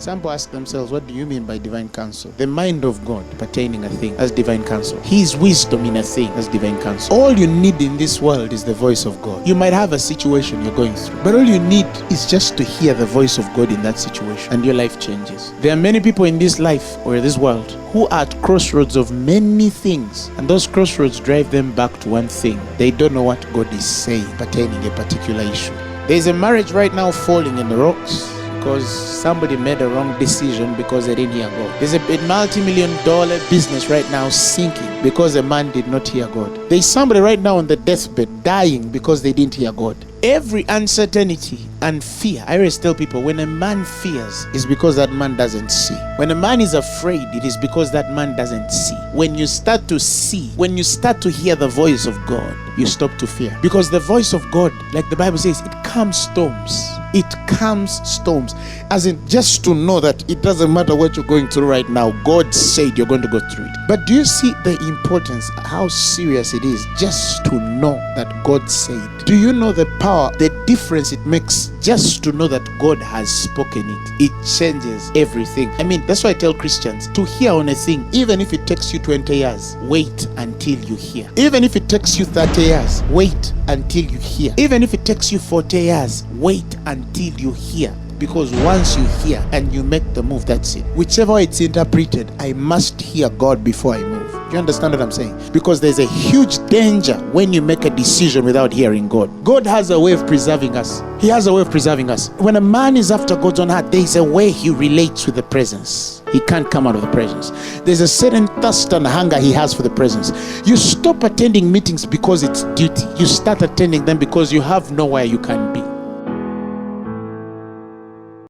Some people ask themselves, what do you mean by divine counsel? The mind of God pertaining a thing, that's divine counsel. His wisdom in a thing, that's divine counsel. All you need in this world is the voice of God. You might have a situation you're going through, but all you need is just to hear the voice of God in that situation, and your life changes. There are many people in this life or this world who are at crossroads of many things, and those crossroads drive them back to one thing. They don't know what God is saying pertaining a particular issue. There's a marriage right now falling in the rocks because somebody made a wrong decision because they didn't hear God. There's a multi-million-dollar business right now sinking because a man did not hear God. There's somebody right now on the deathbed dying because they didn't hear God. Every uncertainty and fear, I always tell people, when a man fears, it's because that man doesn't see. When a man is afraid, it is because that man doesn't see. When you start to see, when you start to hear the voice of God, you stop to fear. Because the voice of God, like the Bible says, it calms storms. It calms storms. As in, just to know that it doesn't matter what you're going through right now, God said you're going to go through it. But do you see the importance, how serious it is just to know that God said? Do you know the power, the difference it makes just to know that God has spoken it? It changes everything. I mean, that's why I tell Christians to hear on a thing, even if it takes you 20 years, wait until you hear. Even if it takes you 30 years, wait until you hear. Even if it takes you 40 years, wait until you hear. Because once you hear and you make the move, that's it. Whichever it's interpreted, I must hear God before I move. Do you understand what I'm saying? Because there's a huge danger when you make a decision without hearing God. God has a way of preserving us. He has a way of preserving us. When a man is after God's own heart, there's a way he relates with the presence. He can't come out of the presence. There's a certain thirst and hunger he has for the presence. You stop attending meetings because it's duty. You start attending them because you have nowhere you can be.